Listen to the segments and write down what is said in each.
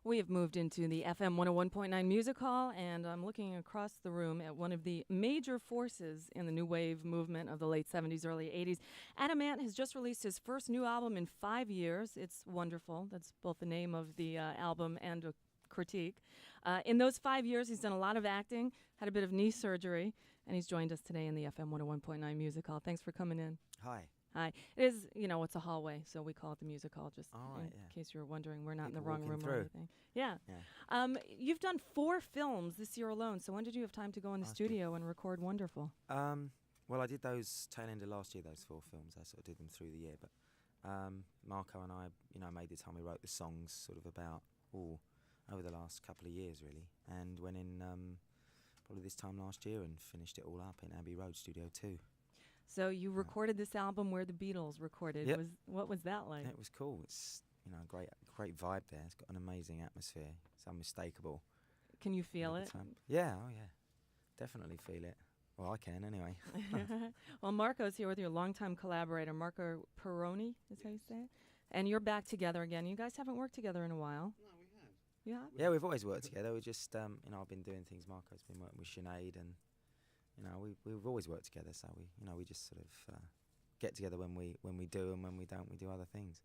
We have moved into the FM 101.9 Music Hall, and I'm looking across the room at one of the major forces in the new wave movement of the late 70s, early 80s. Adam Ant has just released his first new album in 5 years. It's wonderful. That's both the name of the album and a critique. In those 5 years, he's done a lot of acting, had a bit of knee surgery, and he's joined us today in the FM 101.9 Music Hall. Thanks for coming in. Hi. Hi. It is, it's a hallway, so we call it the Music Hall, just in case you were wondering. We're not in the wrong room or anything. Yeah. You've done 4 films this year alone, so when did you have time to go in the studio and record Wonderful? Well, I did those tail end of last year, those 4 films. I sort of did them through the year, but Marco and I, made the time we wrote the songs sort of about, over the last couple of years, really, and went in probably this time last year and finished it all up in Abbey Road Studio 2. So you recorded this album where the Beatles recorded. Yep. What was that like? It was cool. It's great vibe there. It's got an amazing atmosphere. It's unmistakable. Can you feel it? Yeah, definitely feel it. Well, I can anyway. Well, Marco's here with your longtime collaborator, Marco Perroni, is how you say it? And you're back together again. You guys haven't worked together in a while. No, we have. You have? Yeah, we've always worked together. We just, I've been doing things. Marco's been working with Sinead, and we've always worked together. So we just sort of get together when we do, and when we don't, we do other things.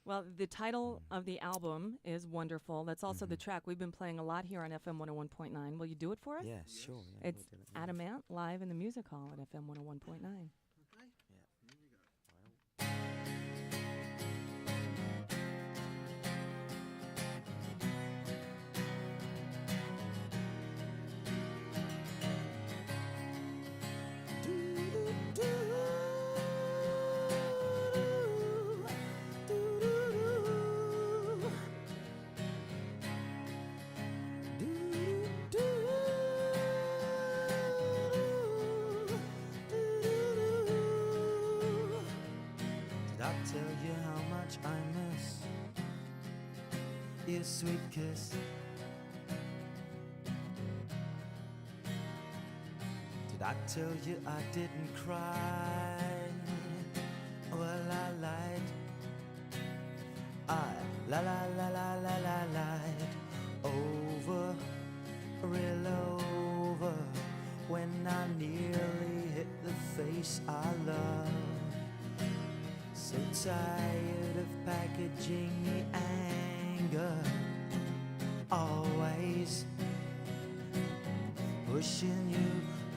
Well, the title of the album is Wonderful. That's also the track we've been playing a lot here on FM 101.9. Will you do it for us? Yeah, sure. Yeah, It's we'll do it. Adam Ant live in the Music Hall at FM 101.9. Okay. Yeah. Here we go. Did I tell you how much I miss your sweet kiss? Did I tell you I didn't cry? Well, I lied. I lied over, real over, when I nearly hit the face I love. So tired of packaging the anger, always pushing you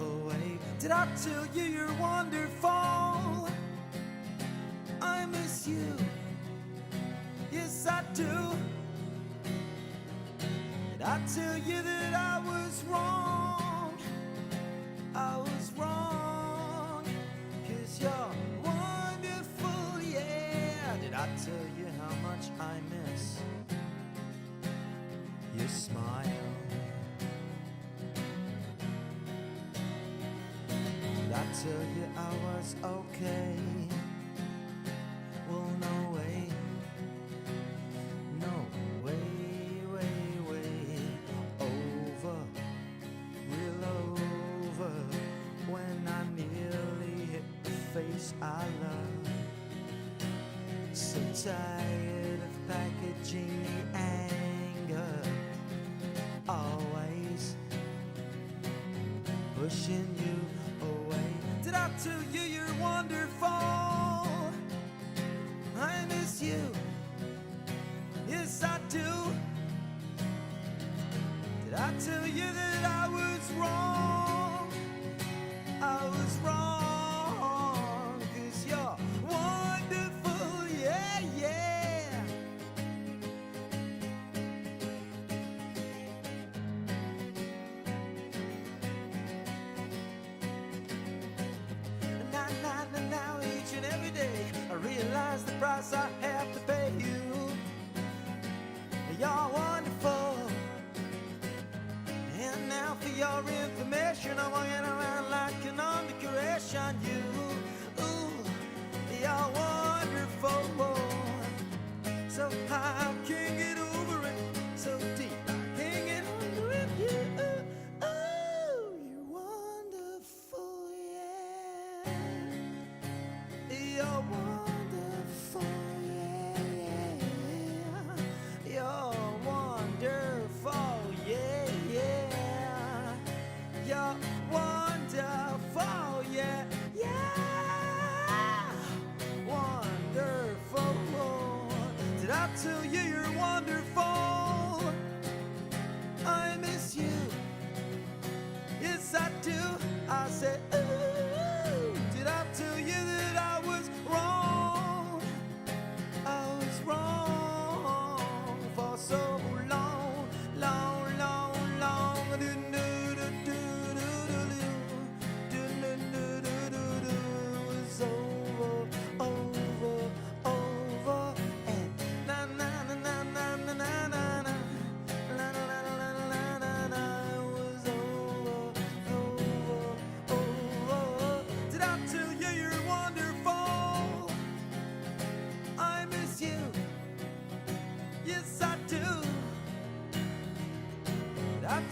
away. Did I tell you you're wonderful? I miss you, yes I do. Did I tell you that I was wrong? I was wrong, 'cause you're wonderful, yeah. Did I tell you how much I miss your smile? Did I tell you I was okay? Well, no way, over, real over, when I nearly hit the face I love. So tired of packaging the anger, always pushing you away. Did I tell you you're wonderful? I miss you, yes I do. Did I tell you that I was wrong? I was wrong, 'cause you're wonderful, yeah, yeah. Now, each and every day, I realize the price I have to pay you. You're wonderful. And now for your information, I'm walking around like an undercrush on you. Ooh, you're wonderful. So high, I can't get over it. So deep, I can't get under it. Ooh, you're wonderful, yeah. You're wonderful, yeah. You're wonderful.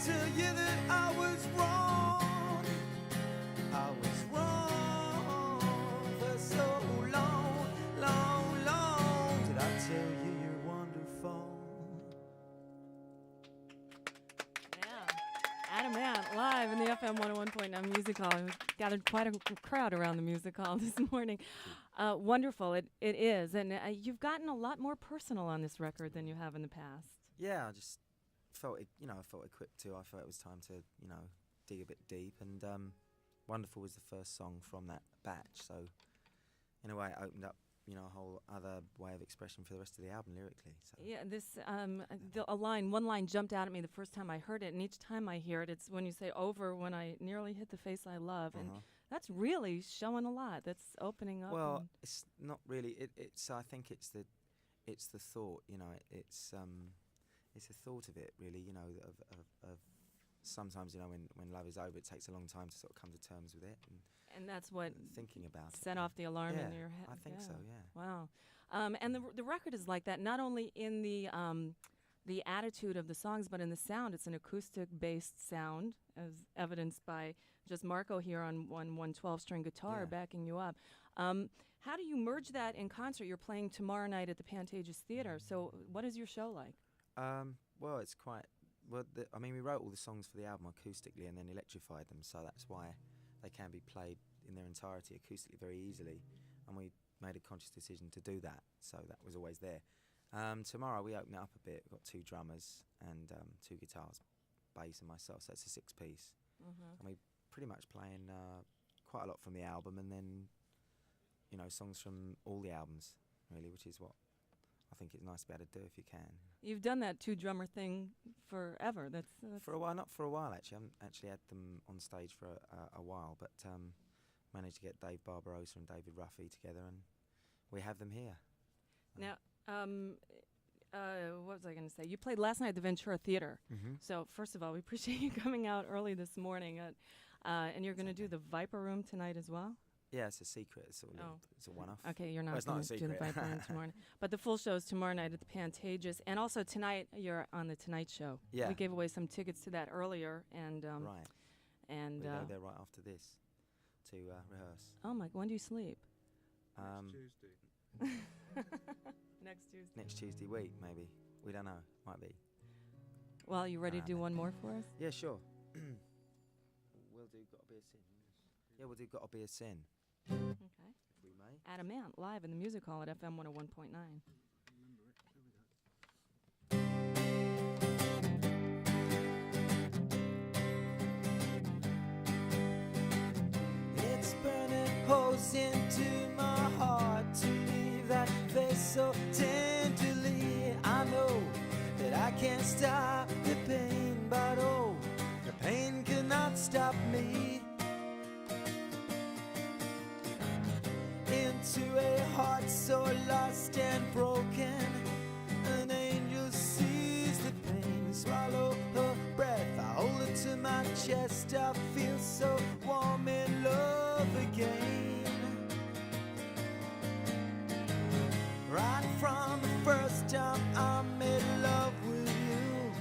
tell you that I was wrong. I was wrong for so long, long, long. Did I tell you you're wonderful? Adam Ant, live in the FM 101.9 Music Hall. We gathered quite a crowd around the Music Hall this morning. Wonderful, it is. And you've gotten a lot more personal on this record than you have in the past. Yeah, I just felt it, I felt equipped to. I felt it was time to, dig a bit deep. And Wonderful was the first song from that batch. So in a way it opened up, a whole other way of expression for the rest of the album lyrically. So. Yeah, this one line jumped out at me the first time I heard it, and each time I hear it, it's when you say "over when I nearly hit the face I love," and that's really showing a lot. That's opening up. Well, it's not really. It's. I think it's the thought. It's a thought of it really. Of sometimes when love is over, it takes a long time to sort of come to terms with it. And that's what thinking about set off the alarm in your head. I think so. Yeah. Wow. And the record is like that, not only in the attitude of the songs, but in the sound. It's an acoustic-based sound, as evidenced by just Marco here on one 12-string guitar backing you up. How do you merge that in concert? You're playing tomorrow night at the Pantages Theater. So what is your show like? Well, it's quite. Well, we wrote all the songs for the album acoustically and then electrified them, so that's why they can be played in their entirety acoustically very easily, and we made a conscious decision to do that, so that was always there. Tomorrow we open it up a bit. We've got 2 drummers and 2 guitars, bass and myself, so it's a 6-piece. And we're pretty much playing quite a lot from the album, and then songs from all the albums really, which is what I think it's nice to be able to do if you can. You've done that 2-drummer thing forever. That's for a while, not for a while actually. I haven't actually had them on stage for a while, but managed to get Dave Barbarossa and David Ruffy together, and we have them here. Now, what was I going to say? You played last night at the Ventura Theater. So first of all, we appreciate you coming out early this morning, and you're going to do the Viper Room tonight as well. Yeah, it's a secret. It's a one-off. Okay, you're not going to do the Viper Room tomorrow. But the full show is tomorrow night at the Pantages. And also tonight, you're on The Tonight Show. Yeah. We gave away some tickets to that earlier. And right. And we go there right after this to rehearse. Oh, my, when do you sleep? Next Tuesday. Next Tuesday. Next Tuesday week, maybe. We don't know. Might be. Well, you ready to do one more for us? Yeah, sure. We'll do Gotta Be a Sin. Yeah, we'll do Gotta Be a Sin. Okay. If we may. Adam Ant, live in the Music Hall at FM 101.9. It's burning holes into my heart to leave that face so tenderly. I know that I can't stop the pain, but oh, the pain cannot stop me. Into a heart so lost and broken, an angel sees the pain. Swallow her breath, I hold it to my chest. I feel so warm in love again. Right from the first time I made love with you,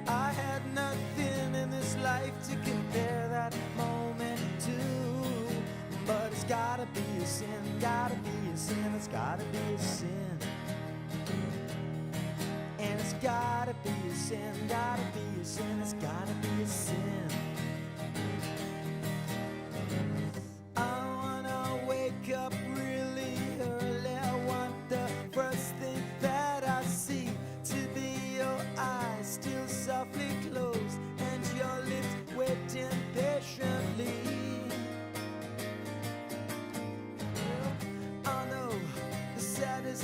I had nothing in this life to compare that moment to. But it's gotta be a sin, gotta be a sin, it's gotta be a sin. And it's gotta be a sin, gotta be a sin, it's gotta be a sin. I wanna wake up really early. I want the first thing that I see to be your eyes still softly closed and your lips waiting patiently.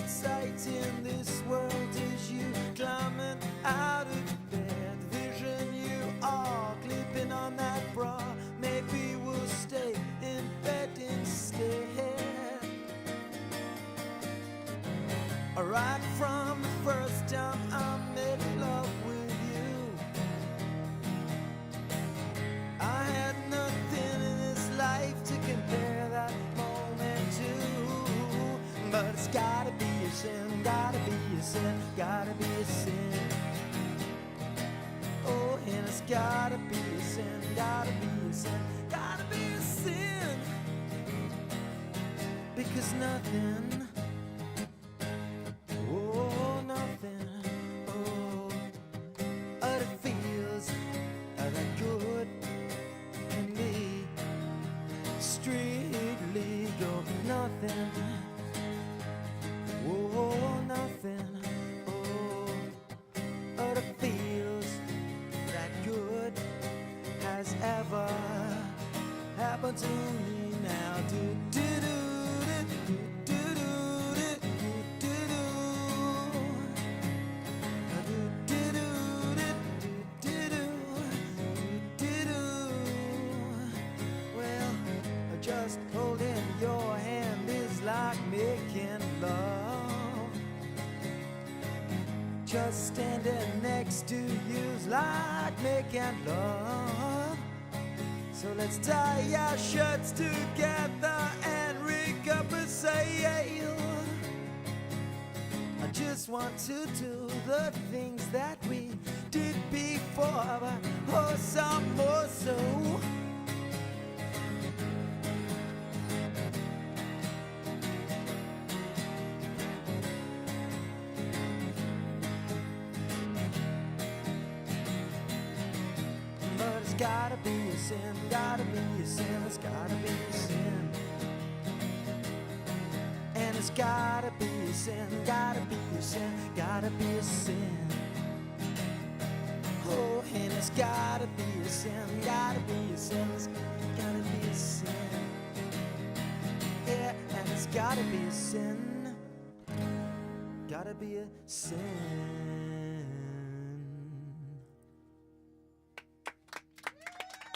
Sight in this world is you climbing out of bed. The vision you are clipping on that bra. Maybe we'll stay in bed instead. Right from the first time I made love with you, I had nothing in this life to compare that moment to. But it's gotta be a sin, gotta be a sin, gotta be a sin. gotta be a sin, gotta be a sin, gotta be a sin. Because nothing, oh, nothing, oh, other feels that good can be strictly go. Nothing, oh, nothing, oh, other feels that good has ever happened to me now. Do do do do do do do do do. Well, just holding your hand is like making love. Just standing next to you's like making love. So let's tie our shirts together and rig up a sail. I just want to do the things that we did before, but oh, some more so. But it's gotta be a sin, gotta be a sin, it's gotta be a sin. And it's gotta be a sin, gotta be a sin, gotta be a sin. Oh, and it's gotta be a sin, gotta be a sin, it's gotta be a sin. Yeah, and it's gotta be a sin, gotta be a sin.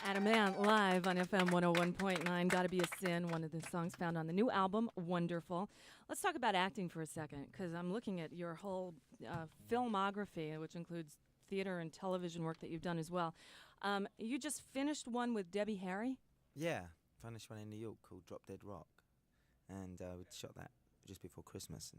Adam Ant live on FM 101.9. Gotta Be a Sin, one of the songs found on the new album, Wonderful. Let's talk about acting for a second, because I'm looking at your whole filmography, which includes theater and television work that you've done as well. You just finished one with Debbie Harry? Yeah, finished one in New York called Drop Dead Rock, and we shot that just before Christmas,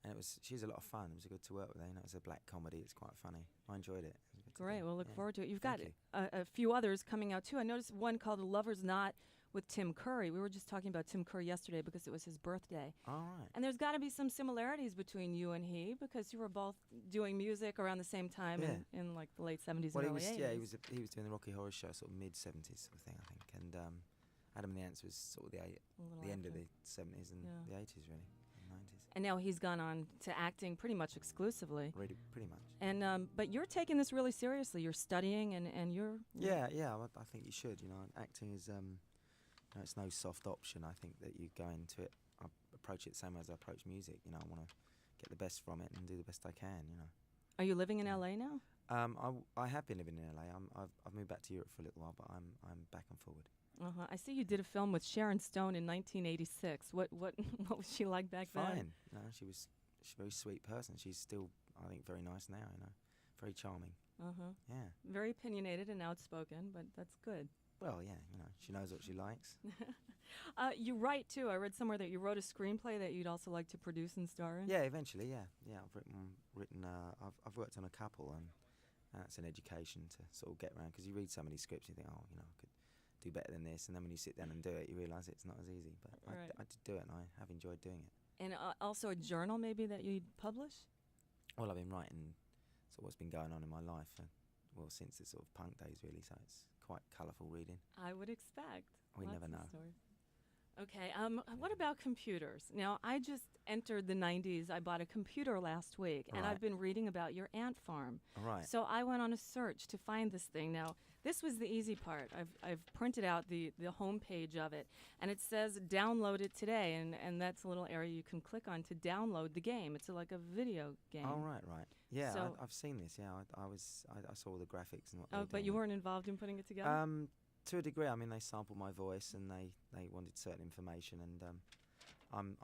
and she's a lot of fun. It was good to work with her. You know, it's a black comedy. It's quite funny. I enjoyed it. Great. We'll look forward to it. You've Thank got a few others coming out too. I noticed one called Lover's Knot with Tim Curry. We were just talking about Tim Curry yesterday because it was his birthday. All right. And there's got to be some similarities between you and he, because you were both doing music around the same time in like the late 70s and early 80s. Yeah, he was doing the Rocky Horror Show sort of mid 70s sort of thing, I think. And Adam and the Ants was sort of the end of the 70s and the 80s really. 90s. And now he's gone on to acting pretty much exclusively. Really, pretty much. And but you're taking this really seriously. You're studying and you're... Yeah, I think you should. You know, acting is, it's no soft option. I think that you go into it, I approach it the same way as I approach music. You know, I want to get the best from it and do the best I can, you know. Are you living in LA now? I have been living in LA. I've moved back to Europe for a little while, but I'm back and forward. I see you did a film with Sharon Stone in 1986. What was she like back then? Fine. No, she's a very sweet person. She's still, I think, very nice now. You know, very charming. Yeah. Very opinionated and outspoken, but that's good. Well, yeah. You know, she knows what she likes. You write too. I read somewhere that you wrote a screenplay that you'd also like to produce and star in. Yeah, eventually. Yeah. I've written. I've worked on a couple, and that's an education to sort of get around, because you read some of these scripts, and you think, oh, you know, I could do better than this, and then when you sit down and do it, you realise it's not as easy. But right. I did do it, and I have enjoyed doing it. And also a journal maybe that you'd publish? Well, I've been writing sort of what's been going on in my life, since the sort of punk days really, so it's quite colourful reading. I would expect. We Lots never of know. stories. Okay, what about computers? Now, I just entered the 90s. I bought a computer last week, and Right. I've been reading about your ant farm. Right. So I went on a search to find this thing. Now, this was the easy part. I've printed out the home page of it, and it says download it today, and that's a little area you can click on to download the game. It's like a video game. Oh, right. Yeah, So- I've seen this. Yeah, I saw the graphics and what. they Oh, were but you doing. weren't involved in putting it together? To a degree. I mean, they sampled my voice and they wanted certain information, and I'm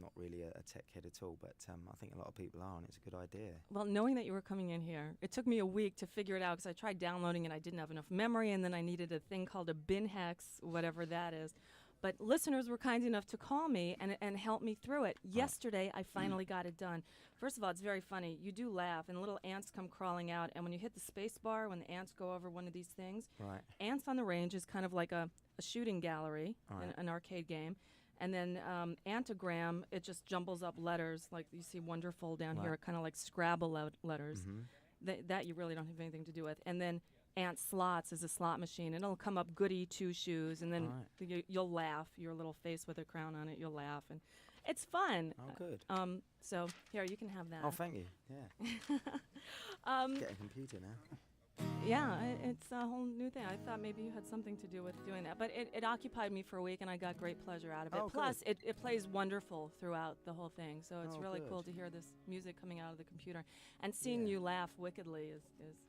not really a tech head at all, but I think a lot of people are, and it's a good idea. Well, knowing that you were coming in here, it took me a week to figure it out, because I tried downloading it. I didn't have enough memory, and then I needed a thing called a bin hex, whatever that is. But listeners were kind enough to call me and help me through it. Yesterday, I finally got it done. First of all, it's very funny. You do laugh, and little ants come crawling out. And when you hit the space bar, when the ants go over one of these things, Right. Ants on the Range is kind of like a shooting gallery, an arcade game. And then Antigram, it just jumbles up letters. Like you see Wonderful down here, kind of like Scrabble letters. That you really don't have anything to do with. And then Ant Slots is a slot machine, and it'll come up Goody Two Shoes, and then you'll laugh. Your little face with a crown on it, you'll laugh, and it's fun. Oh, good. So here, you can have that. Oh, thank you. Yeah. Get a computer now. Yeah, it's a whole new thing. I thought maybe you had something to do with doing that, but it occupied me for a week, and I got great pleasure out of it. Oh, Plus, it plays wonderful throughout the whole thing, so it's really good. cool to hear this music coming out of the computer, and seeing you laugh wickedly is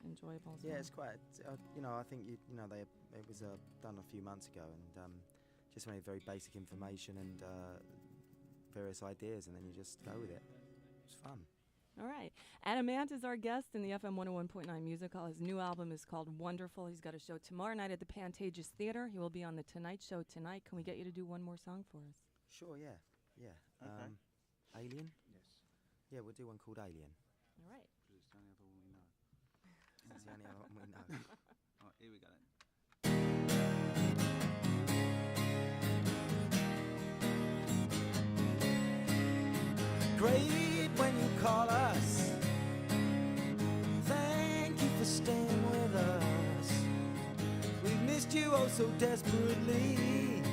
enjoyable. Yeah, it's quite. I think it was done a few months ago, and just made very basic information and various ideas, and then you just go with it. It's fun. All right. Adam Ant is our guest in the FM 101.9 Music Hall. His new album is called Wonderful. He's got a show tomorrow night at the Pantages Theater. He will be on the Tonight Show tonight. Can we get you to do one more song for us? Sure, yeah. Okay. Alien? Yes. Yeah, we'll do one called Alien. All right. It's the only other one we know. That's the only other one we know. Alright, here we go then. Great when you call us. Thank you for staying with us. We've missed you oh so desperately.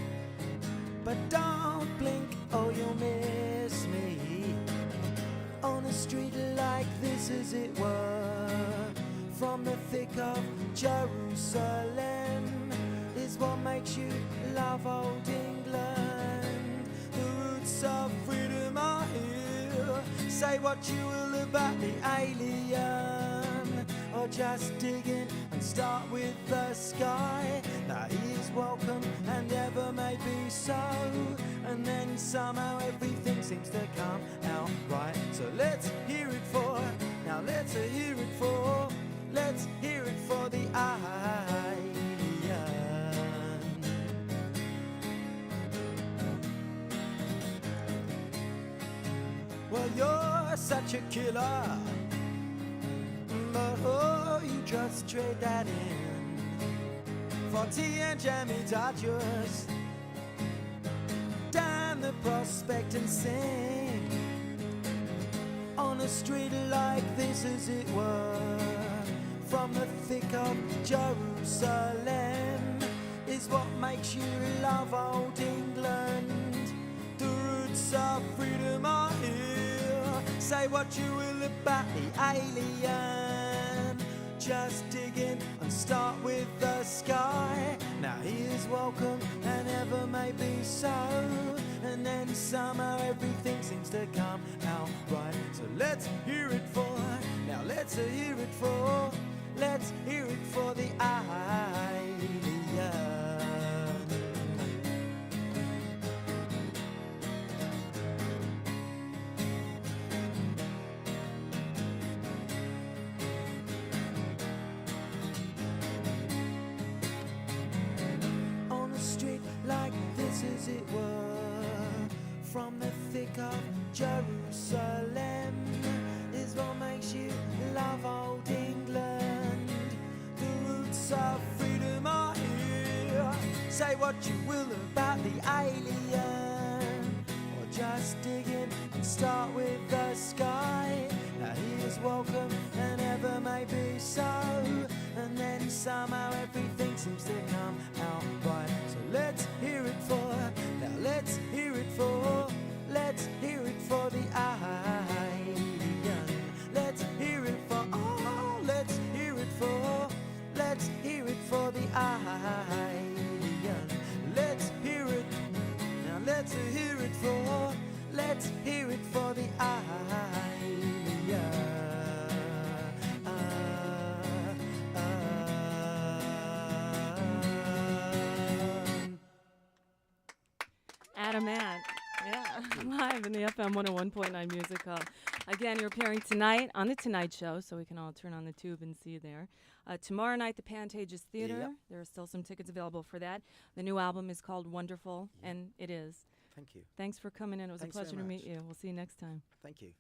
But don't blink, oh you'll miss me. On a street like this as it were, from the thick of Jerusalem, is what makes you love old England. The roots of freedom are here. Say what you will about the alien, or just dig in and start with the sky. Now he is welcome and ever may be so, and then somehow everything seems to come out right. So let's hear it for, now let's hear it for, let's hear it for the alien. Well, you're such a killer, but oh, you just trade that in for tea and jammy Dodgers. Down the prospect and sing on a street like this as it were, from the thick of Jerusalem, is what makes you love old England. The roots of freedom are here. Say what you will about the alien, just dig in and start with the sky. Now he is welcome and ever may be so, and then somehow everything seems to come out right. So let's hear it for, now let's hear it for, let's hear it for the alien. On a street like this as it were, from the thick of Jerusalem, is what makes you love old England. The roots of freedom are here. Say what you will about the alien, or just dig in and start with the sky. Now he is welcome and ever may be so, and then somehow everything seems to come out right. So let's hear it for, now let's hear it for, let's hear it for the alien. Let's hear it for, oh, let's hear it for, let's hear it for the alien. Let's hear it, now let's hear it for, let's hear it for the alien. Adam Ant, yeah, live in the FM 101.9 Music Hall. Again, you're appearing tonight on The Tonight Show, so we can all turn on the tube and see you there. Tomorrow night, the Pantages Theater. Yep. There are still some tickets available for that. The new album is called Wonderful, and it is. Thank you. Thanks for coming in. It was Thanks a pleasure very to meet much. you. We'll see you next time. Thank you.